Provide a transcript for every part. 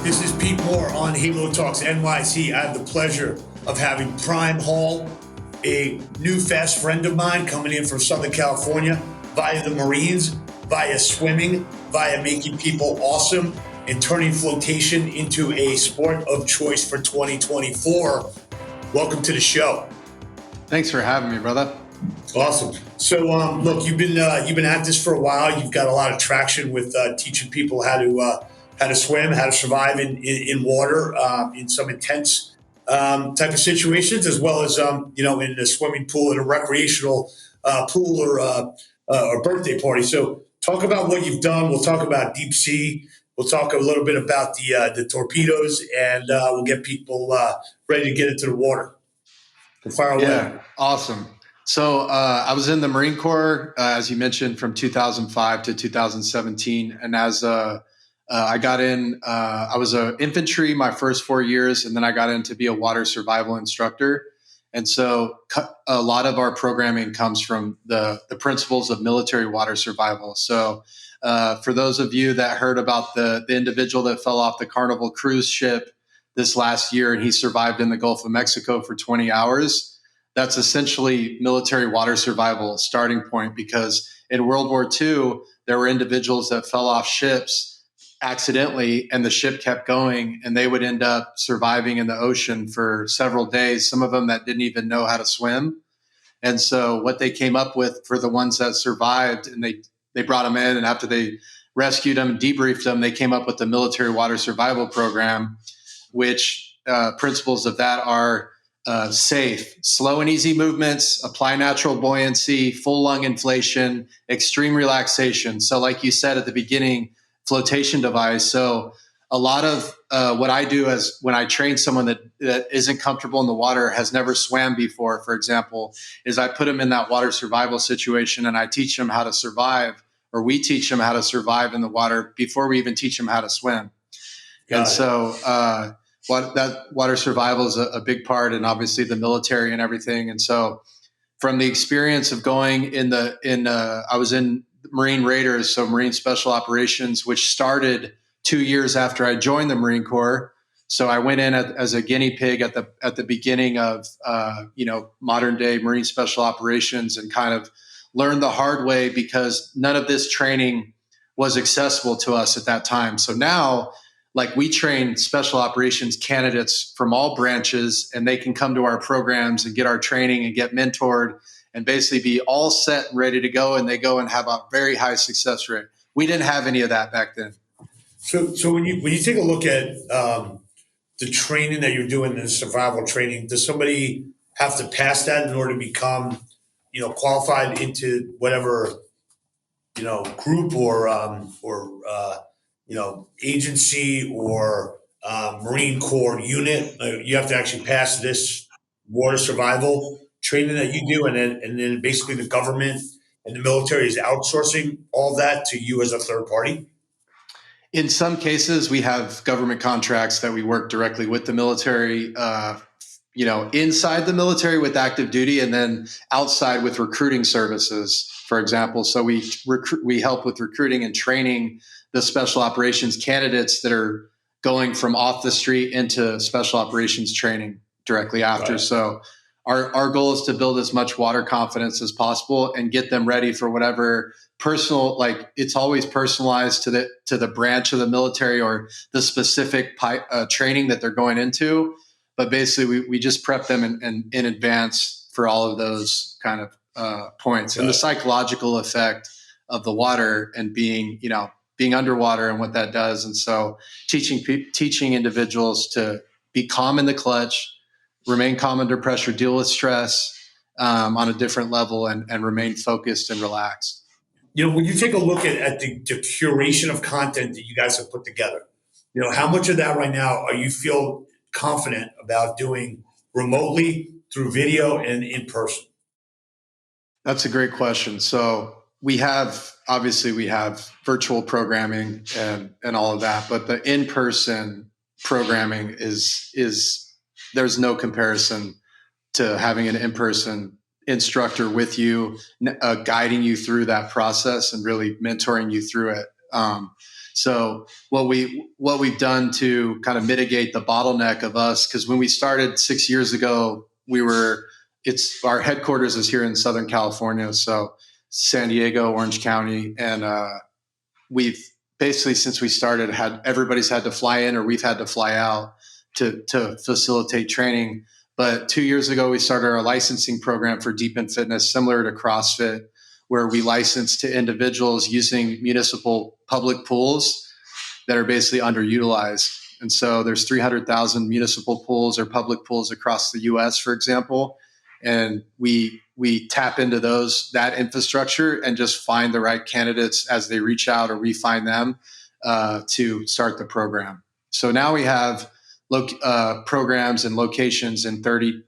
This is Pete Moore on Halo Talks NYC. I have the pleasure of having Prime Hall, a new fast friend of mine coming in from Southern California via the Marines, via swimming, via making people awesome, and turning flotation into a sport of choice for 2024. Welcome to the show. Thanks for having me, brother. Awesome. So, look, you've been at this for a while. You've got a lot of traction with teaching people how to swim, how to survive in water, in some intense type of situations, as well as in a swimming pool, in a recreational pool, or birthday party. So, talk about what you've done. We'll talk about deep sea. We'll talk a little bit about the torpedoes, and we'll get people ready to get into the water. Fire away. Yeah, awesome. So I was in the Marine Corps, as you mentioned, from 2005 to 2017. And as I got in, I was an infantry my first 4 years, and then I got in to be a water survival instructor. And so a lot of our programming comes from the principles of military water survival. So for those of you that heard about the individual that fell off the Carnival cruise ship this last year, and he survived in the Gulf of Mexico for 20 hours, that's essentially military water survival starting point, because in World War II, there were individuals that fell off ships accidentally and the ship kept going, and they would end up surviving in the ocean for several days, some of them that didn't even know how to swim. And so what they came up with for the ones that survived, and they brought them in, and after they rescued them, debriefed them, they came up with the military water survival program, which principles of that are safe, slow and easy movements, apply natural buoyancy, full lung inflation, extreme relaxation. So like you said at the beginning, flotation device. So a lot of what I do is when I train someone that isn't comfortable in the water, has never swam before, for example, is I put them in that water survival situation and I teach them how to survive, or we teach them how to survive in the water before we even teach them how to swim. So that water survival is a big part, and obviously the military and everything. And so from the experience of going I was in Marine Raiders, so Marine Special Operations, which started 2 years after I joined the Marine Corps. So I went in as a guinea pig at the beginning of modern day Marine Special Operations, and kind of learned the hard way, because none of this training was accessible to us at that time. So now, like, we train special operations candidates from all branches, and they can come to our programs and get our training and get mentored and basically be all set and ready to go. And they go and have a very high success rate. We didn't have any of that back then. So when you take a look at the training that you're doing, the survival training, does somebody have to pass that in order to become, qualified into whatever, group or agency or Marine Corps unit? You have to actually pass this water survival training that you do, and then basically the government and the military is outsourcing all that to you as a third party? In some cases, we have government contracts that we work directly with the military, inside the military with active duty, and then outside with recruiting services, for example. So we help with recruiting and training the special operations candidates that are going from off the street into special operations training directly after. Right. So our goal is to build as much water confidence as possible and get them ready for whatever personal, like, it's always personalized to the branch of the military or the specific training that they're going into. But basically we just prep them in advance for all of those kind of points. Right. And the psychological effect of the water and being underwater and what that does. And so teaching individuals to be calm in the clutch, remain calm under pressure, deal with stress on a different level, and remain focused and relaxed. When you take a look at the curation of content that you guys have put together, how much of that right now are you feel confident about doing remotely, through video, and in person? That's a great question. So we have virtual programming and all of that, but the in-person programming is there's no comparison to having an in-person instructor with you, guiding you through that process and really mentoring you through it. So what we've done to kind of mitigate the bottleneck of us, because when we started 6 years ago, it's our headquarters is here in Southern California, so San Diego, Orange County, and we've basically, since we started, everybody's had to fly in or we've had to fly out to facilitate training. But 2 years ago, we started our licensing program for Deep in Fitness, similar to CrossFit, where we license to individuals using municipal public pools that are basically underutilized. And so there's 300,000 municipal pools or public pools across the US, for example. And we tap into that infrastructure and just find the right candidates as they reach out, or we find them to start the program. So now we have programs and locations in 30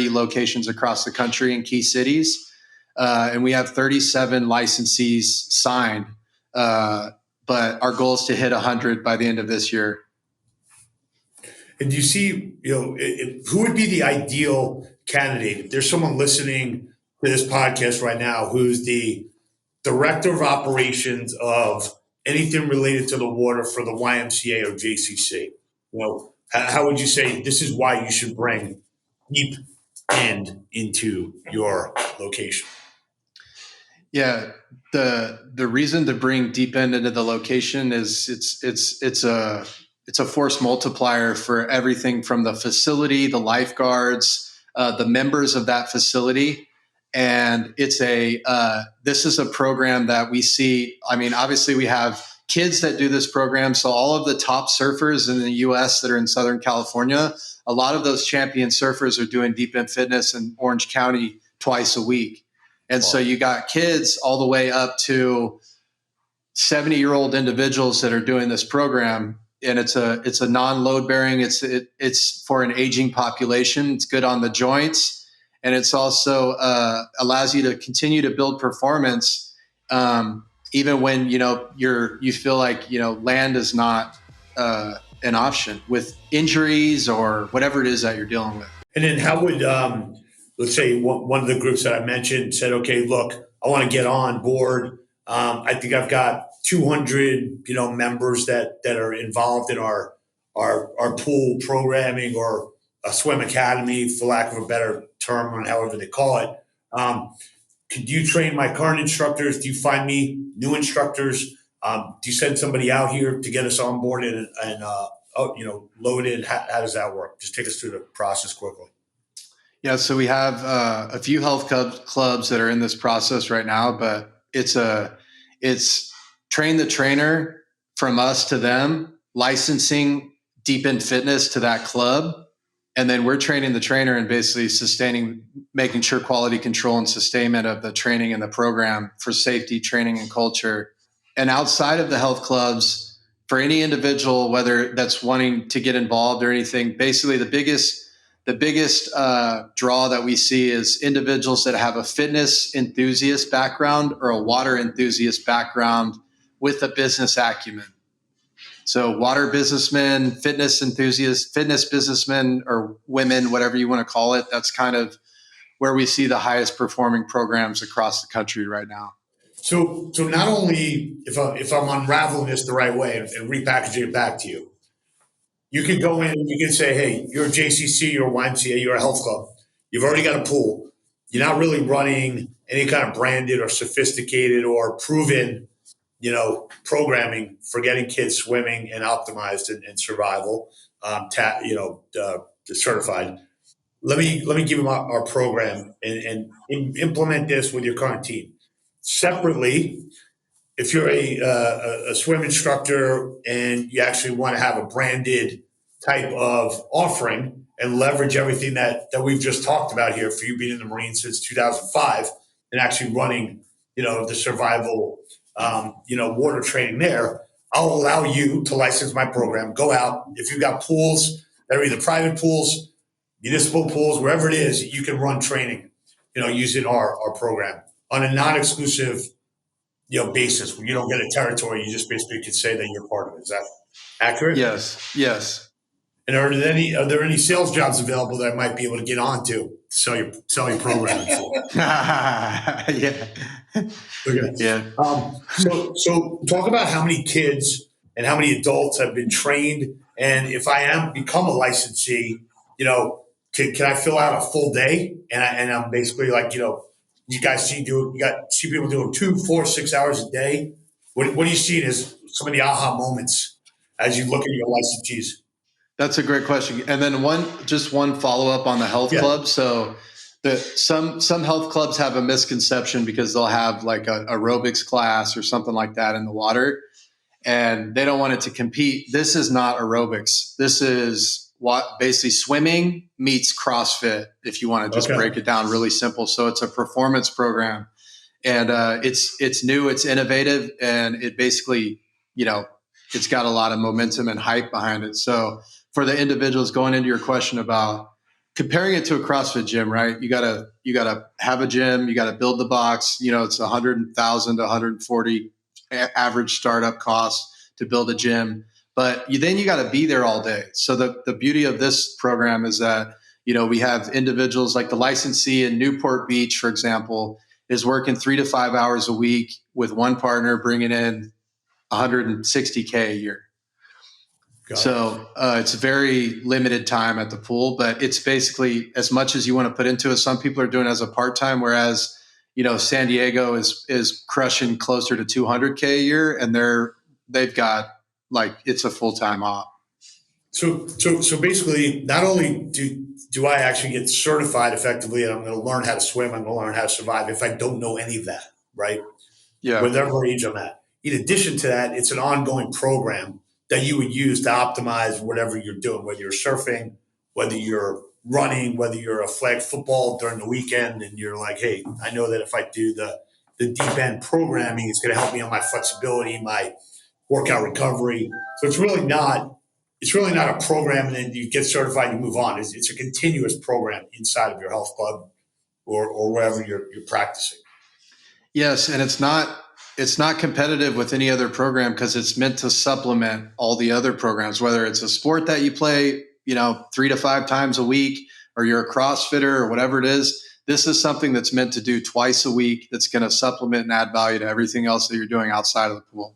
locations across the country in key cities. And we have 37 licensees signed. But our goal is to hit 100 by the end of this year. And do you see, who would be the ideal candidate? If there's someone listening to this podcast right now who's the director of operations of anything related to the water for the YMCA or JCC, how would you say this is why you should bring Deep End into your location? Yeah, the reason to bring Deep End into the location is it's a force multiplier for everything from the facility, the lifeguards, the members of that facility, and this is a program that we see. I mean, obviously we have kids that do this program, so all of the top surfers in the U.S. that are in Southern California, a lot of those champion surfers are doing Deep End Fitness in Orange County twice a week. And so you got kids all the way up to 70-year-old individuals that are doing this program, and it's a non-load bearing. It's for an aging population. It's good on the joints, and it's also allows you to continue to build performance even when you feel like land is not an option with injuries or whatever it is that you're dealing with. And then how would let's say one of the groups that I mentioned said, okay, look, I want to get on board. I think I've got 200, members that are involved in our pool programming or a swim academy, for lack of a better term, on however they call it. Could you train my current instructors? Do you find me new instructors? Do you send somebody out here to get us on board and loaded? How does that work? Just take us through the process quickly. Yeah, so we have a few health clubs that are in this process right now, but it's train the trainer from us to them, licensing Deep End Fitness to that club, and then we're training the trainer and basically making sure quality control and sustainment of the training and the program for safety, training, and culture. And outside of the health clubs, for any individual, whether that's wanting to get involved or anything, basically the biggest draw that we see is individuals that have a fitness enthusiast background or a water enthusiast background with a business acumen. So water businessmen, fitness enthusiasts, fitness businessmen or women, whatever you want to call it, that's kind of where we see the highest performing programs across the country right now. So not only if I'm unraveling this the right way and repackaging it back to you, you can go in and you can say, hey, you're a JCC, you're a YMCA, you're a health club. You've already got a pool. You're not really running any kind of branded or sophisticated or proven, programming for getting kids swimming and optimized and survival, certified. Let me give them our program and implement this with your current team. Separately, if you're a swim instructor and you actually want to have a branded type of offering and leverage everything that we've just talked about here, for you being in the Marines since 2005 and actually running, the survival, water training there, I'll allow you to license my program. Go out. If you've got pools that are either private pools, municipal pools, wherever it is, you can run training, using our program on a non-exclusive basis. When you don't get a territory, you just basically could say that you're part of it. Is that accurate? Yes. And are there any sales jobs available that I might be able to get onto to sell your program for? Yeah. Okay. Yeah. So talk about how many kids and how many adults have been trained. And if I am become a licensee, can I fill out a full day? And I'm basically like, you guys see people doing 2, 4, 6 hours a day. What do you see as some of the aha moments as you look at your licensees? That's a great question. And then one follow up on the health Yeah. club. So some health clubs have a misconception because they'll have like a aerobics class or something like that in the water, and they don't want it to compete. This is not aerobics. This is what basically swimming meets CrossFit. If you want to just Okay. break it down really simple, so it's a performance program, and it's new, it's innovative, and it basically, you know, it's got a lot of momentum and hype behind it. So for the individuals, going into your question about comparing it to a CrossFit gym, right? You gotta have a gym, you gotta build the box. You know, it's 100,000 to 140 average startup cost to build a gym, but then you got to be there all day. So the beauty of this program is that, we have individuals like the licensee in Newport Beach, for example, is working 3 to 5 hours a week with one partner, bringing in 160K a year. Got it. So it's very limited time at the pool, but it's basically as much as you want to put into it. Some people are doing it as a part time, whereas San Diego is crushing closer to 200K a year, and they've got like it's a full time op. So basically, not only do I actually get certified effectively, and I'm going to learn how to swim, I'm going to learn how to survive if I don't know any of that, right? Yeah. Whatever age I'm at. In addition to that, it's an ongoing program that you would use to optimize whatever you're doing, whether you're surfing, whether you're running, whether you're a flag football during the weekend, and you're like, hey, I know that if I do the deep end programming, it's going to help me on my flexibility, my workout recovery. So it's really not a program and then you get certified and you move on. It's a continuous program inside of your health club or wherever you're practicing. Yes, and it's not competitive with any other program because it's meant to supplement all the other programs, whether it's a sport that you play, 3 to 5 times a week, or you're a CrossFitter or whatever it is. This is something that's meant to do twice a week that's going to supplement and add value to everything else that you're doing outside of the pool.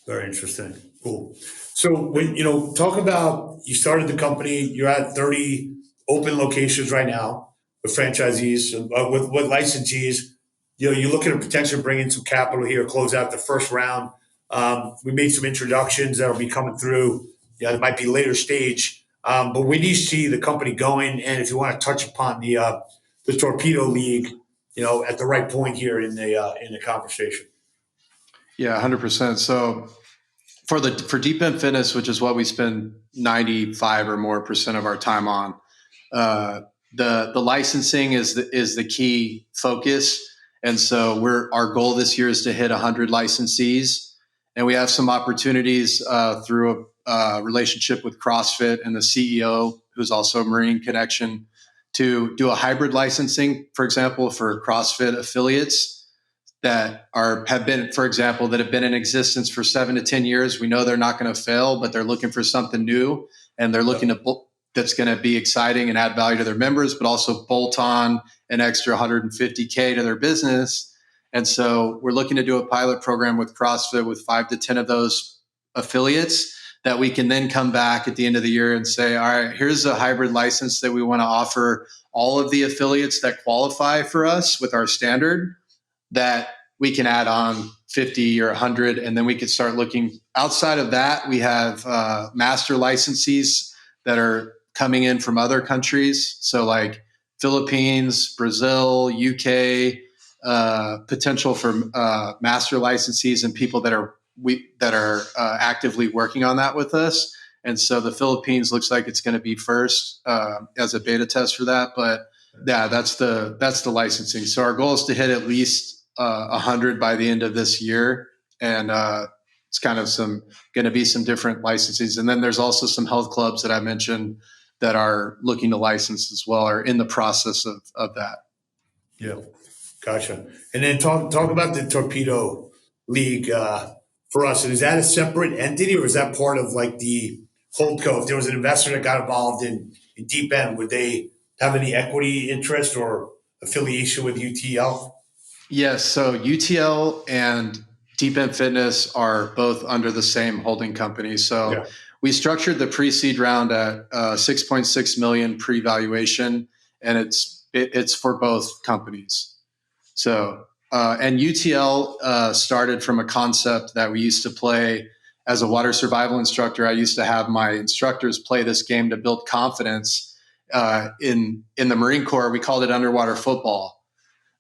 Very interesting. Cool. So when talk about you started the company, you're at 30 open locations right now with franchisees, with licensees. You're looking at potentially bringing some capital here, close out the first round. We made some introductions that'll be coming through. It might be later stage. But where do you see the company going? And if you want to touch upon the Torpedo League, at the right point here in the conversation. Yeah, 100%. So for deep end fitness, which is what we spend 95 or more percent of our time on, uh, the licensing is the key focus. And so our goal this year is to hit 100 licensees, and we have some opportunities through a relationship with CrossFit and the CEO, who's also a Marine connection, to do a hybrid licensing, for example, for CrossFit affiliates have been, for example, that have been in existence for 7 to 10 years. We know they're not going to fail, but they're looking for something new, and they're looking that's going to be exciting and add value to their members, but also bolt on an extra 150K to their business. And so we're looking to do a pilot program with CrossFit with 5 to 10 of those affiliates that we can then come back at the end of the year and say, all right, here's a hybrid license that we want to offer all of the affiliates that qualify for us with our standard, that we can add on 50 or 100, and then we could start looking outside of that. We have master licensees that are coming in from other countries, so like Philippines, Brazil, UK, potential for master licensees and people that are actively working on that with us. And so the Philippines looks like it's going to be first as a beta test for that, but yeah, that's the licensing. So our goal is to hit at least 100 by the end of this year, and it's kind of going to be some different licenses. And then there's also some health clubs that I mentioned that are looking to license as well, or in the process of that. Yeah, gotcha. And then talk about the Torpedo League for us. And is that a separate entity, or is that part of like the holdco? If there was an investor that got involved in Deep End, would they have any equity interest or affiliation with UTL? Yes. So UTL and Deep End Fitness are both under the same holding company. So Yeah. we structured the pre-seed round at 6.6 million pre-valuation, and it's for both companies. So and UTL started from a concept that we used to play as a water survival instructor. I used to have my instructors play this game to build confidence in the Marine Corps. We called it underwater football.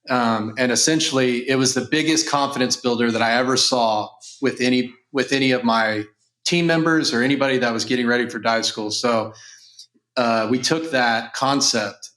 And essentially, it was the biggest confidence builder that I ever saw with any of my team members or anybody that was getting ready for dive school. So we took that concept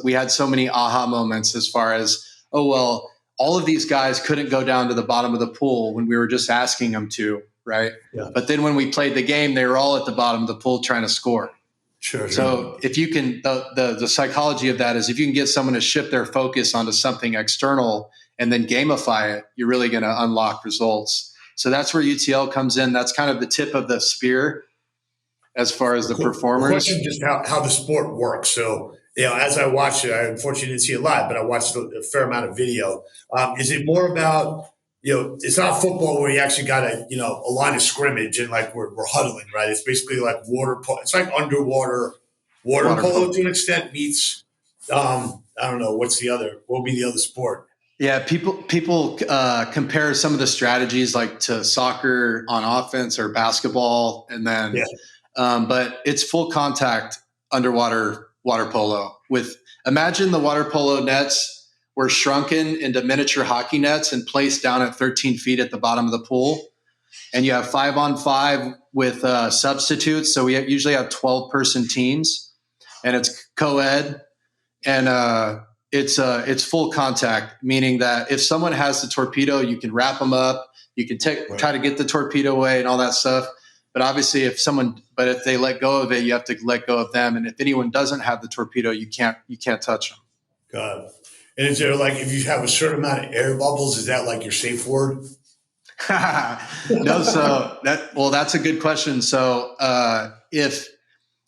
we had so many aha moments as far as, oh, well, all of these guys couldn't go down to the bottom of the pool when we were just asking them to, right? Yeah. But then when we played the game, they were all at the bottom of the pool trying to score. Sure. So if you can, the psychology of that is if you can get someone to shift their focus onto something external and then gamify it, you're really going to unlock results. So that's where UTL comes in. That's kind of the tip of the spear as far as the performers. The question just how the sport works. So, as I watched it, I unfortunately didn't see it live, but I watched a fair amount of video. Is it more about, it's not football where you actually got a line of scrimmage and like we're huddling, right? It's basically like water polo. It's like underwater water polo to an extent meets, I don't know, what will be the other sport? Yeah, people compare some of the strategies like to soccer on offense or basketball, and then, but it's full contact underwater water polo. Imagine the water polo nets were shrunken into miniature hockey nets and placed down at 13 feet at the bottom of the pool, and you have 5-on-5 with substitutes. So we usually have 12-person teams, and it's co-ed, and it's full contact, meaning that if someone has the torpedo, you can wrap them up, you can try to get the torpedo away and all that stuff. But obviously, if they let go of it, you have to let go of them. And if anyone doesn't have the torpedo, you can't touch them. Got it. And is there if you have a certain amount of air bubbles, is that like your safe word? No, that's a good question. So if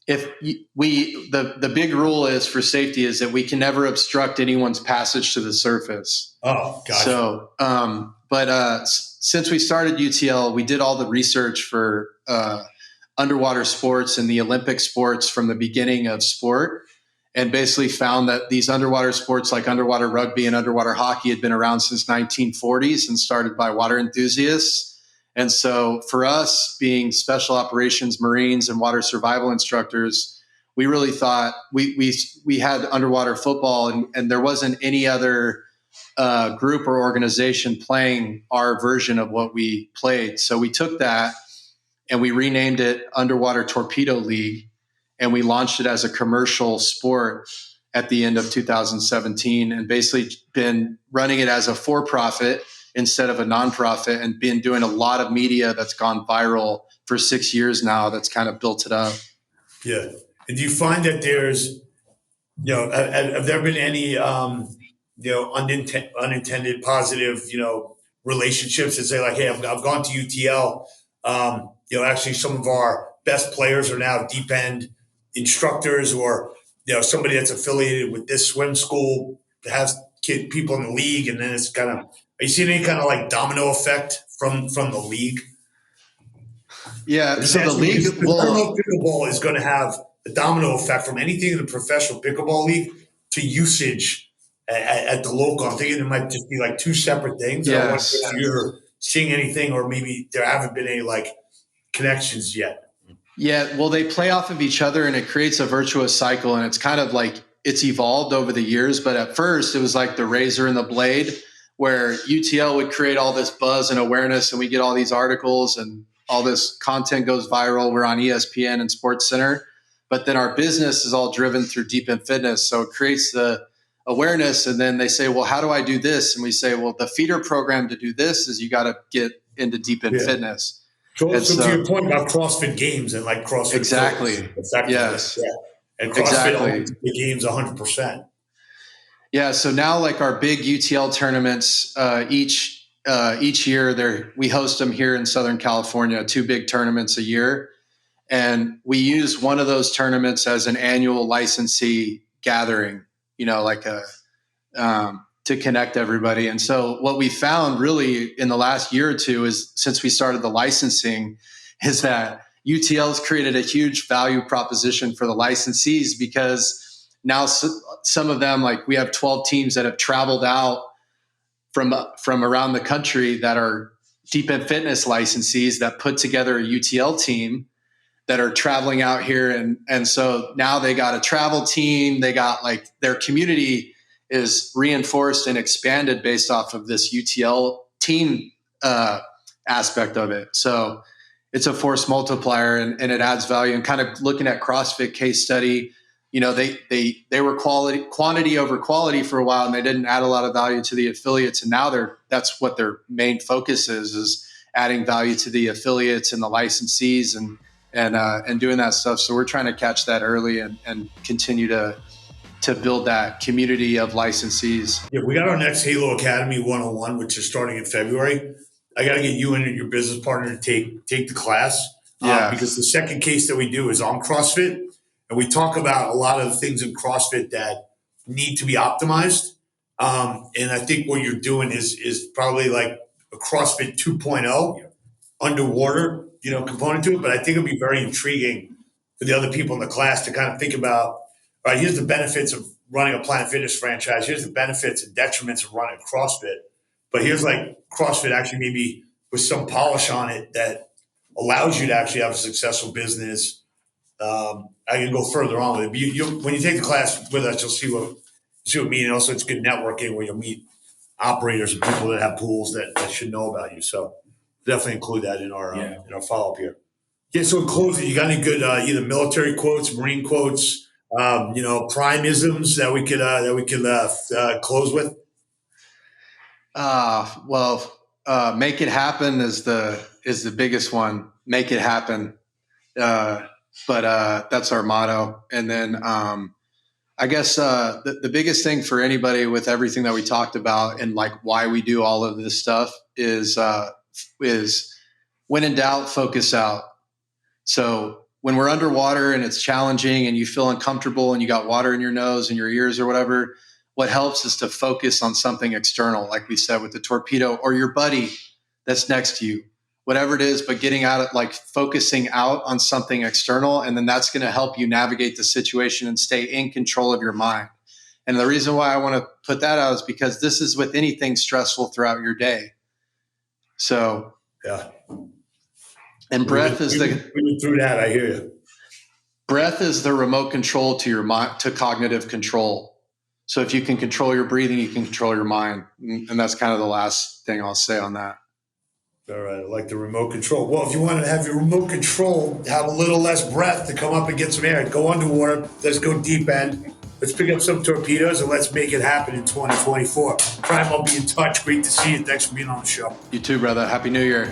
the big rule is for safety is that we can never obstruct anyone's passage to the surface. Oh, gotcha. So, since we started UTL, we did all the research for underwater sports and the Olympic sports from the beginning of sport, and basically found that these underwater sports like underwater rugby and underwater hockey had been around since 1940s and started by water enthusiasts. And so for us being special operations Marines and water survival instructors, we really thought we had underwater football and there wasn't any other group or organization playing our version of what we played. So we took that and we renamed it Underwater Torpedo League, and we launched it as a commercial sport at the end of 2017 and basically been running it as a for-profit instead of a nonprofit, and been doing a lot of media that's gone viral for 6 years now. That's kind of built it up. Yeah. And do you find that there's, have there been any, unintended positive, relationships that say like, hey, I've gone to UTL. Actually some of our best players are now deep end instructors, or, somebody that's affiliated with this swim school has people in the league. And then it's kind of, are you seeing any kind of like domino effect from the league? Yeah. So the league, pickleball is going to have a domino effect from anything in the professional pickleball league to usage at the local. I'm thinking it might just be like two separate things. Yes. I don't know if you're seeing anything, or maybe there haven't been any like connections yet. Yeah, well, they play off of each other and it creates a virtuous cycle. And it's kind of like it's evolved over the years. But at first, it was like the razor and the blade, where UTL would create all this buzz and awareness, and we get all these articles and all this content goes viral. We're on ESPN and Sports Center. But then our business is all driven through Deep End Fitness. So it creates the awareness. And then they say, well, how do I do this? And we say, well, the feeder program to do this is you got to get into Deep End Fitness. So to your point about CrossFit games and like CrossFit. Exactly. Yes. Yeah. And CrossFit owns the games 100%. Yeah. So now like our big UTL tournaments, each year we host them here in Southern California, 2 big tournaments a year. And we use one of those tournaments as an annual licensee gathering, to to connect everybody. And so what we found really in the last year or two is, since we started the licensing, is that UTL's created a huge value proposition for the licensees, because now some of them, like we have 12 teams that have traveled out from around the country that are Deep End Fitness licensees that put together a UTL team that are traveling out here. And so now they got a travel team. They got, like, their community is reinforced and expanded based off of this UTL team aspect of it. So it's a force multiplier, and it adds value. And kind of looking at CrossFit case study, you know, they were quantity over quality for a while, and they didn't add a lot of value to the affiliates. And now that's what their main focus is adding value to the affiliates and the licensees and doing that stuff. So we're trying to catch that early and continue to build that community of licensees. Yeah, we got our next Halo Academy 101, which is starting in February. I got to get you and your business partner to take the class. Yeah. Because the second case that we do is on CrossFit. And we talk about a lot of the things in CrossFit that need to be optimized. And I think what you're doing is probably like a CrossFit 2.0 underwater, component to it. But I think it'll be very intriguing for the other people in the class to kind of think about, all right, here's the benefits of running a Planet Fitness franchise. Here's the benefits and detriments of running CrossFit. But here's like CrossFit actually maybe with some polish on it that allows you to actually have a successful business. I can go further on with it. But when you take the class with us, you'll see what me, and also it's good networking where you'll meet operators and people that have pools that should know about you. So definitely include that in our follow up here. Yeah. So in closing, you got any good either military quotes, Marine quotes, primisms that we could close with? Make it happen is the biggest one. Make it happen. But that's our motto. And then I guess the biggest thing for anybody with everything that we talked about and like why we do all of this stuff is when in doubt, focus out. So when we're underwater and it's challenging and you feel uncomfortable and you got water in your nose and your ears or whatever, what helps is to focus on something external, like we said with the torpedo, or your buddy that's next to you. Whatever it is, but getting out of focusing out on something external. And then that's going to help you navigate the situation and stay in control of your mind. And the reason why I want to put that out is because this is with anything stressful throughout your day. So, yeah. And breath is we went through that. I hear you. Breath is the remote control to your mind, to cognitive control. So if you can control your breathing, you can control your mind. And that's kind of the last thing I'll say on that. All right, I like the remote control. Well, if you want to have your remote control, have a little less breath to come up and get some air, go underwater. Let's go deep end. Let's pick up some torpedoes and let's make it happen in 2024. Prime, I'll be in touch. Great to see you. Thanks for being on the show. You too, brother. Happy New Year.